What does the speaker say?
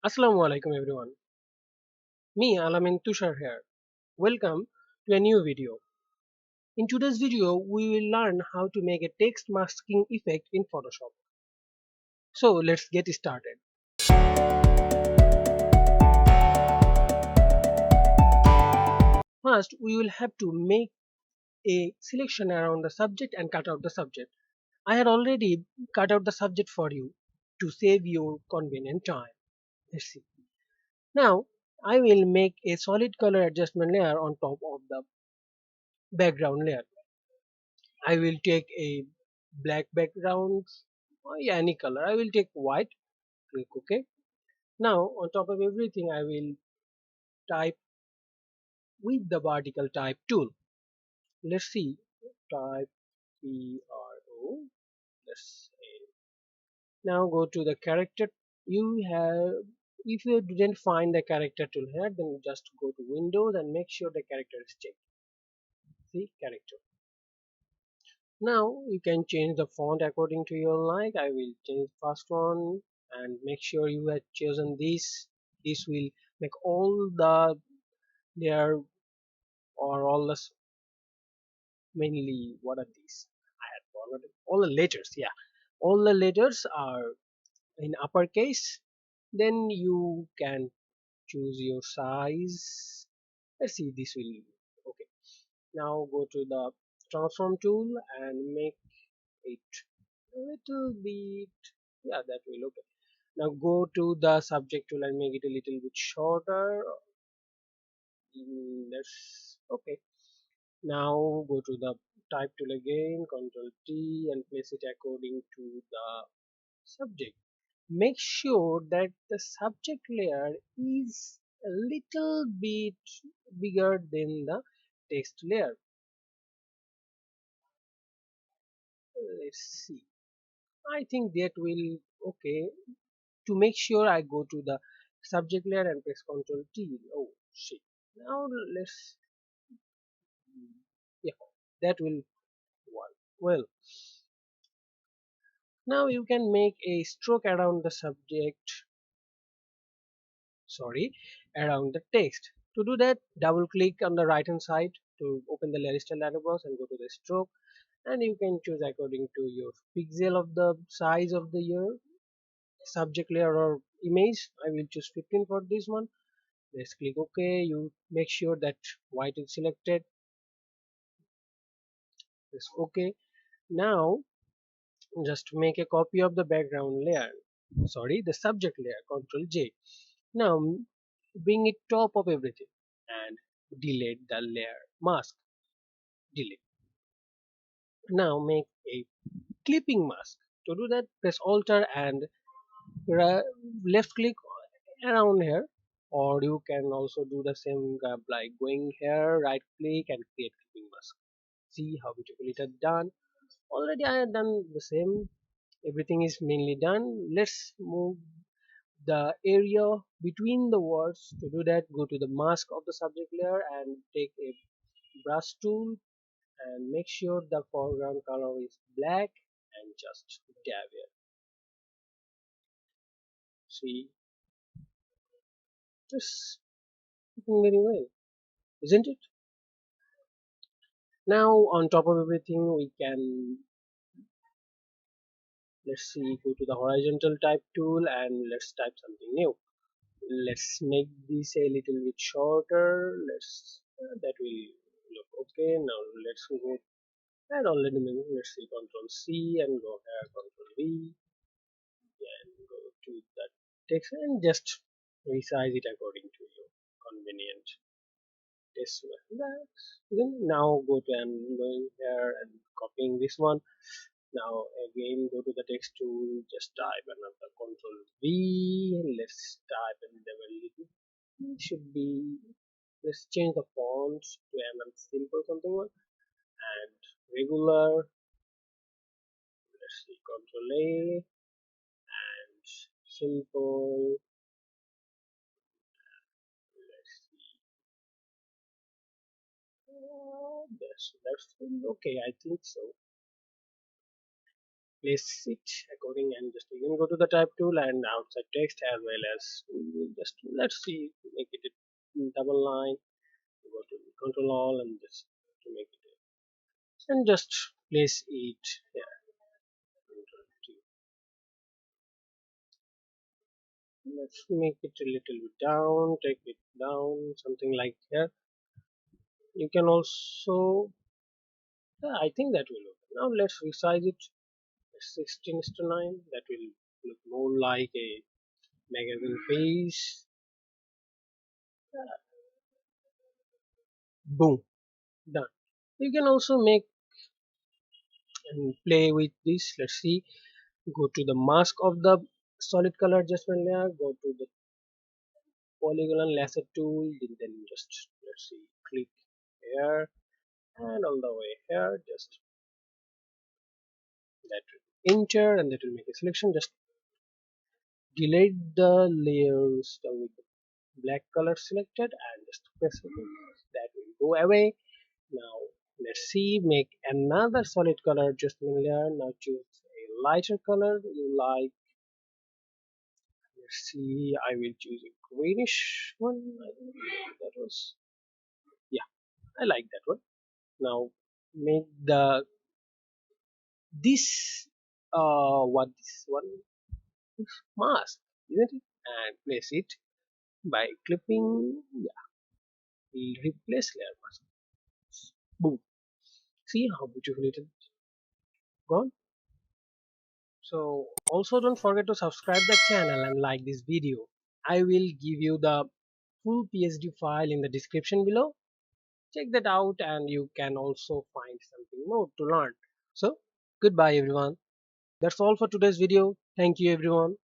Assalamu alaikum everyone. Me Alamin Tushar here. Welcome to a new video. In today's video we will learn how to make a text masking effect in Photoshop. So let's get started. First we will have to make a selection around the subject and cut out the subject. I had already cut out the subject for you to save your convenient time. Let's see. Now I will make a solid color adjustment layer on top of the background layer. I will take a black background, yeah, any color. I will take white, click OK. Now on top of everything I will type with the particle type tool. Let's see, type PRO. Let's say. Now go to the character. You have, if you didn't find the character tool here, then just go to Windows and make sure the character is checked. See, character. Now you can change the font according to your like. I will change first one and make sure you have chosen this. This will make all the there or all the mainly what are these? I had forgotten. All the letters, yeah. All the letters are in uppercase. Then you can choose your size. Let's see, this will okay. Now go to the transform tool and make it a little bit, yeah, that will okay. Now go to the subject tool and make it a little bit shorter. That's okay. Now go to the type tool again, Control T, and place it according to the subject. Make sure that the subject layer is a little bit bigger than the text layer. Let's see. I think that will okay. To make sure I go to the subject layer and press Ctrl T. Oh shit. Now let's, yeah, that will work. Well, now you can make a stroke around the subject, sorry, around the text. To do that, double click on the right hand side to open the layer style dialog box and go to the stroke, and you can choose according to your pixel of the size of the your subject layer or image. I will choose 15 for this one. Let's click OK. You make sure that white is selected. Press OK. Now just make a copy of the background layer. Sorry, the subject layer. Control J. Now bring it top of everything and delete the layer mask. Delete. Now make a clipping mask. To do that, press Alt and left click around here, or you can also do the same like going here, right click and create clipping mask. See how beautiful it is done. Already I have done the same. Everything is mainly done. Let's move the area between the words. To do that, go to the mask of the subject layer and take a brush tool and make sure the foreground color is black and just dab it. See, this looking very well, isn't it? Now on top of everything we can, let's see, go to the horizontal type tool and let's type something new. Let's make this a little bit shorter. Let's that will look okay. Now let's go and already made, let's see, Control C and go here, Control V and go to that text and just resize it according to your convenient. This one. Then now go to, I'm going here and copying this one. Now again go to the text tool, just type another Control V. Let's type and level it. It should be, let's change the font to a simple something one and regular. Let's see, Control A and simple. Let's see. That's okay. I think so. Place it according and just again go to the type tool and outside text as well as we Just let's see, make it a double line. Go to Control All and just to make it, and just place it here. Control T. Let's make it a little bit down, take it down, something like here. You can also, yeah, I think that will look. Now let's resize it 16:9. That will look more like a magazine page. Boom, done. You can also make and play with this. Let's see. Go to the mask of the solid color adjustment layer. Go to the polygon and lasso tool. Then just let's see. Click here and all the way here. Just that will enter and that will make a selection. Just delete the layers with the black color selected and just press OK. That will go away. Now let's see, make another solid color adjustment layer. Now choose a lighter color you like. Let's see, I will choose a greenish one. I think that was, yeah, I like that one. Now make the this what this one is mask, isn't it? And place it by clipping, yeah, replace layer mask. Boom. See how beautiful it is gone. So also don't forget to subscribe the channel and like this video. I will give you the full PSD file in the description below. Check that out and you can also find something more to learn. So goodbye everyone. That's all for today's video. Thank you everyone.